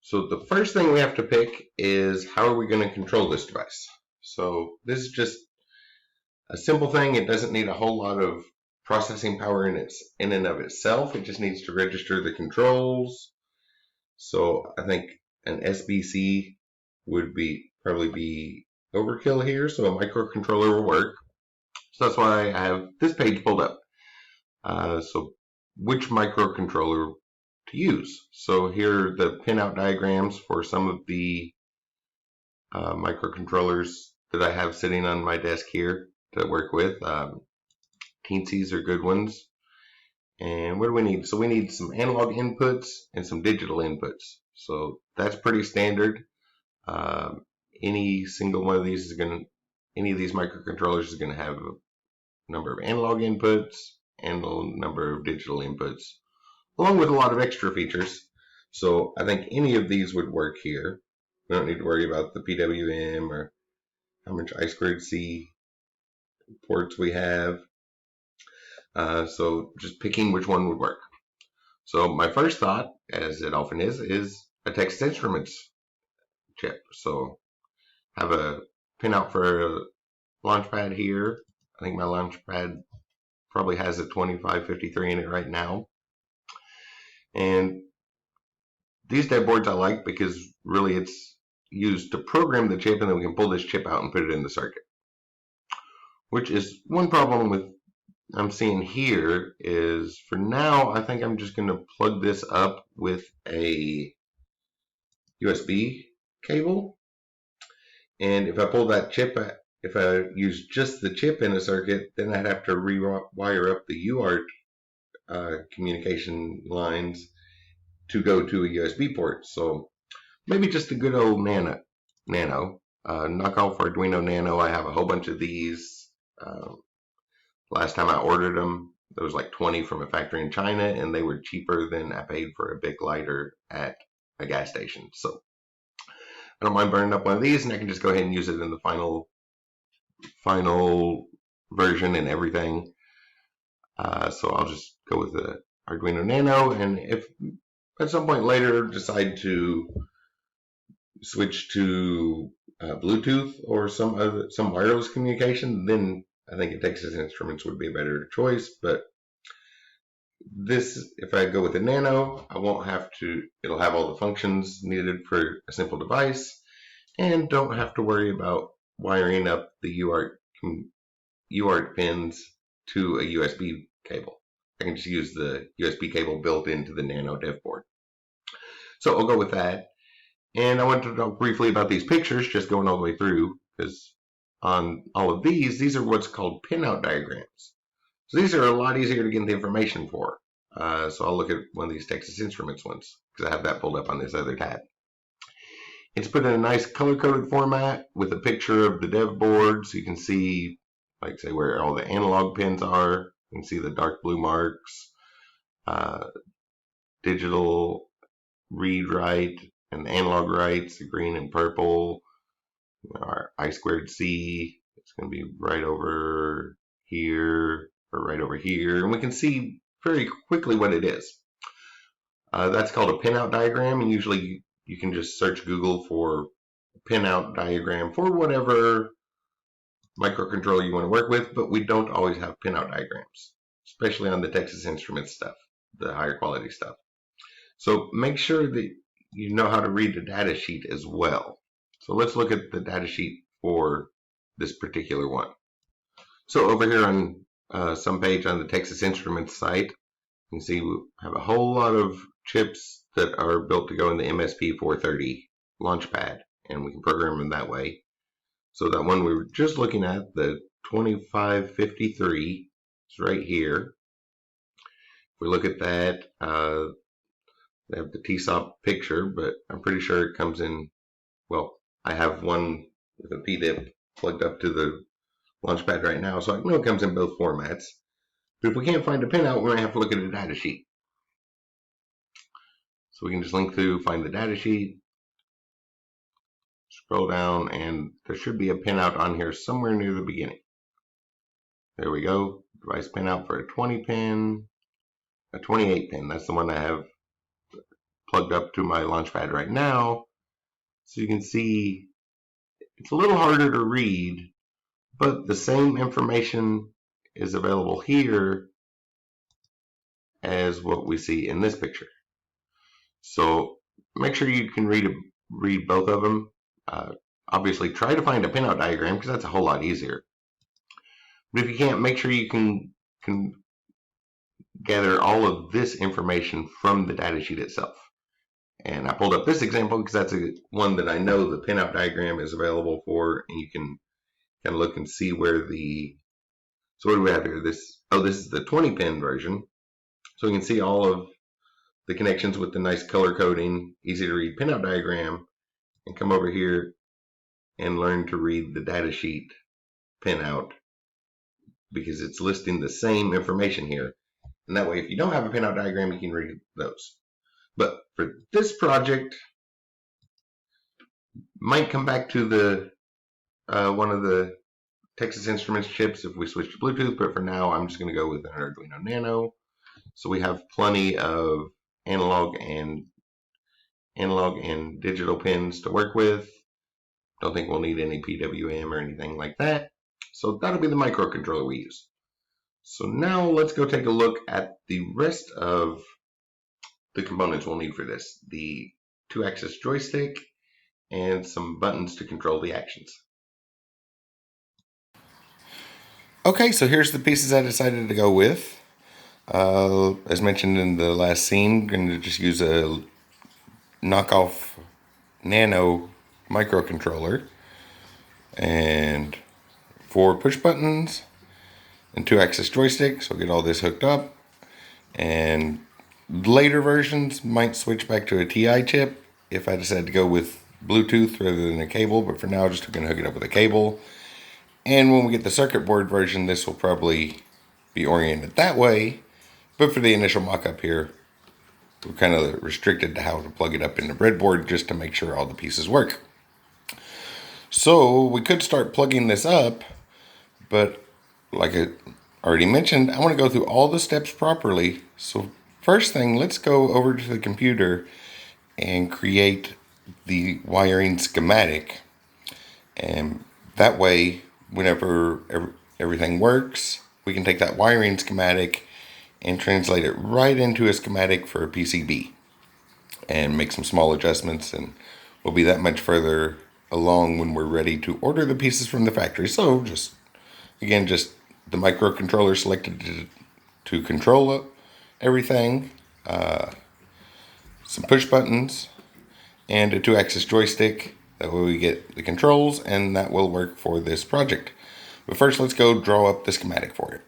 So the first thing we have to pick is how are we going to control this device? So this is just a simple thing. It doesn't need a whole lot of processing power in and of itself. It just needs to register the controls. So I think an SBC would probably be overkill here. So a microcontroller will work. So that's why I have this page pulled up. So which microcontroller to use? So here are the pinout diagrams for some of the microcontrollers that I have sitting on my desk here to work with. Teensy's are good ones. And what do we need? So we need some analog inputs and some digital inputs. So that's pretty standard. Any single one of these any of these microcontrollers is going to have a number of analog inputs and a number of digital inputs, along with a lot of extra features. So I think any of these would work here. We don't need to worry about the PWM or how much I2C ports we have. So just picking which one would work. So my first thought, as it often is a Texas Instruments chip. So have a pinout for a Launchpad here. I think my Launchpad probably has a 2553 in it right now. And these dev boards I like because really it's used to program the chip, and then we can pull this chip out and put it in the circuit. Which is one problem with I'm seeing here is for now I think I'm just going to plug this up with a USB cable, and if I pull that chip, if I use just the chip in a circuit, then I'd have to rewire up the UART communication lines to go to a USB port. So maybe just a good old Nano. Knock off Arduino Nano. I have a whole bunch of these. Last time I ordered them, there was like 20 from a factory in China, and they were cheaper than I paid for a big lighter at a gas station. So I don't mind burning up one of these, and I can just go ahead and use it in the final version and everything. So I'll just go with the Arduino Nano, and if at some point later decide to switch to Bluetooth or some wireless communication, then I think a Texas Instruments would be a better choice. But this, if I go with the Nano, I won't have to, it'll have all the functions needed for a simple device, and don't have to worry about wiring up the UART pins to a USB cable. I can just use the USB cable built into the Nano dev board. So I'll go with that. And I want to talk briefly about these pictures, just going all the way through, because on all of these are what's called pinout diagrams. So these are a lot easier to get the information for. So I'll look at one of these Texas Instruments ones, because I have that pulled up on this other tab. It's put in a nice color-coded format with a picture of the dev board, so you can see, like say, where all the analog pins are. You can see the dark blue marks, digital read-write, and the analog writes, the green and purple. Our I2C, it's going to be right over here or right over here, and we can see very quickly what it is. That's called a pinout diagram, and usually you can just search Google for pinout diagram for whatever microcontroller you want to work with, but we don't always have pinout diagrams, especially on the Texas Instruments stuff, the higher quality stuff. So make sure that you know how to read the data sheet as well. So let's look at the data sheet for this particular one. So over here on some page on the Texas Instruments site, you can see we have a whole lot of chips that are built to go in the MSP430 Launchpad, and we can program them that way. So that one we were just looking at, the 2553, is right here. If we look at that, they have the TSOP picture, but I'm pretty sure it comes in, well, I have one with a PDIP plugged up to the Launchpad right now, so I know it comes in both formats. But if we can't find a pinout, we might have to look at a data sheet. So we can just link through, find the data sheet, scroll down, and there should be a pinout on here somewhere near the beginning. There we go, device pinout for a 20 pin, a 28 pin, that's the one I have plugged up to my Launchpad right now. So you can see it's a little harder to read, but the same information is available here as what we see in this picture. So make sure you can read both of them. Obviously, try to find a pinout diagram because that's a whole lot easier. But if you can't, make sure you can gather all of this information from the datasheet itself. And I pulled up this example because that's one that I know the pinout diagram is available for, and you can kind of look and see where so what do we have here? This is the 20 pin version. So you can see all of the connections with the nice color coding, easy to read pinout diagram, and come over here and learn to read the datasheet pinout because it's listing the same information here. And that way, if you don't have a pinout diagram, you can read those. But for this project, might come back to the one of the Texas Instruments chips if we switch to Bluetooth, but for now, I'm just going to go with an Arduino Nano. So we have plenty of analog and digital pins to work with. Don't think we'll need any PWM or anything like that. So that'll be the microcontroller we use. So now let's go take a look at the rest of the components we'll need for this. The 2-axis joystick and some buttons to control the actions. Okay, so here's the pieces I decided to go with. As mentioned in the last scene, I'm going to just use a knockoff Nano microcontroller and 4 push buttons and 2-axis joystick. So I'll get all this hooked up, and later versions might switch back to a TI chip if I decide to go with Bluetooth rather than a cable, but for now just going to hook it up with a cable. And when we get the circuit board version, this will probably be oriented that way, but for the initial mock-up here, we're kind of restricted to how to plug it up in the breadboard just to make sure all the pieces work. So we could start plugging this up, but like I already mentioned, I want to go through all the steps properly. So first thing, let's go over to the computer and create the wiring schematic. And that way, whenever everything works, we can take that wiring schematic and translate it right into a schematic for a PCB and make some small adjustments, and we'll be that much further along when we're ready to order the pieces from the factory. So just the microcontroller selected to control everything, some push buttons, and a 2-axis joystick. That way we get the controls, and that will work for this project. But first, let's go draw up the schematic for it.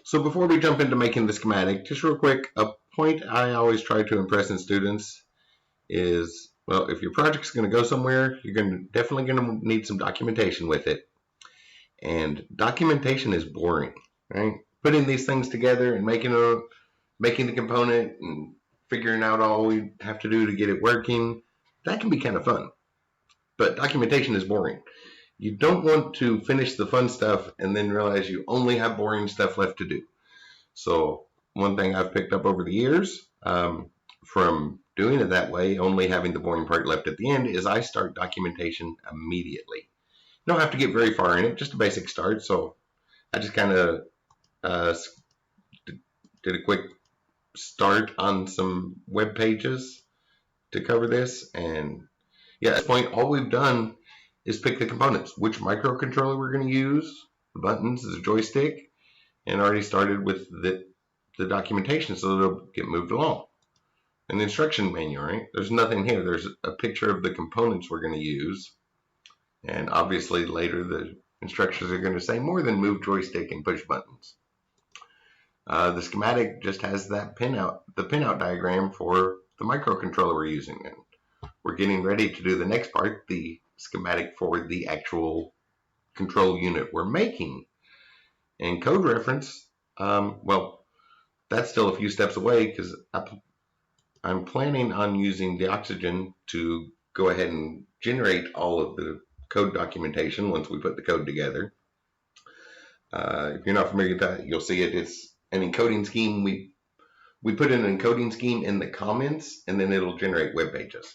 So before we jump into making the schematic, just real quick, a point I always try to impress in students is, well, if your project's going to go somewhere, you're definitely going to need some documentation with it. And documentation is boring, right? Putting these things together and making the component and figuring out all we have to do to get it working, that can be kind of fun. But documentation is boring. You don't want to finish the fun stuff and then realize you only have boring stuff left to do. So one thing I've picked up over the years from doing it that way, only having the boring part left at the end, is I start documentation immediately. You don't have to get very far in it, just a basic start. So I just kind of did a quick start on some web pages to cover this. And yeah, at this point, all we've done is pick the components, which microcontroller we're going to use, the buttons, the joystick, and already started with the documentation so it'll get moved along. And the instruction manual, right? There's nothing here. There's a picture of the components we're going to use. And obviously later the instructions are going to say more than move joystick and push buttons. The schematic just has the pinout diagram for the microcontroller we're using. And we're getting ready to do the next part, the schematic for the actual control unit we're making. And code reference, well, that's still a few steps away because I'm planning on using the Oxygen to go ahead and generate all of the code documentation once we put the code together. If you're not familiar with that, you'll see it. It's an encoding scheme we we put in an encoding scheme in the comments, and then it'll generate web pages.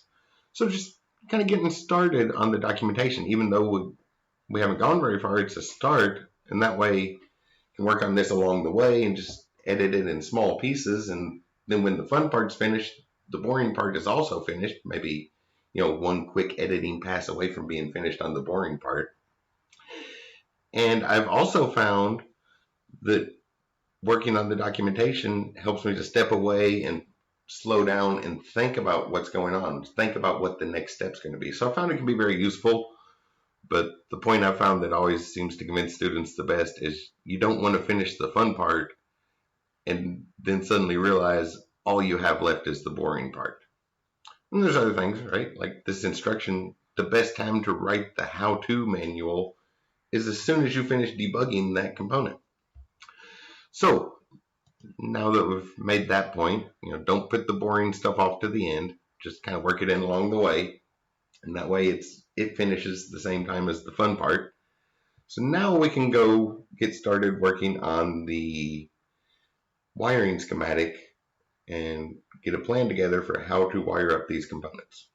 So just kind of getting started on the documentation, even though we haven't gone very far, it's a start, and that way you can work on this along the way and just edit it in small pieces, and then when the fun part's finished, the boring part is also finished. Maybe, one quick editing pass away from being finished on the boring part. And I've also found that working on the documentation helps me to step away and slow down and think about what's going on, think about what the next step's going to be. So I found it can be very useful, but the point I found that always seems to convince students the best is you don't want to finish the fun part and then suddenly realize all you have left is the boring part. And there's other things, right? Like this instruction, the best time to write the how-to manual is as soon as you finish debugging that component. So now that we've made that point, don't put the boring stuff off to the end. Just kind of work it in along the way, and that way it finishes the same time as the fun part. So now we can go get started working on the wiring schematic and get a plan together for how to wire up these components.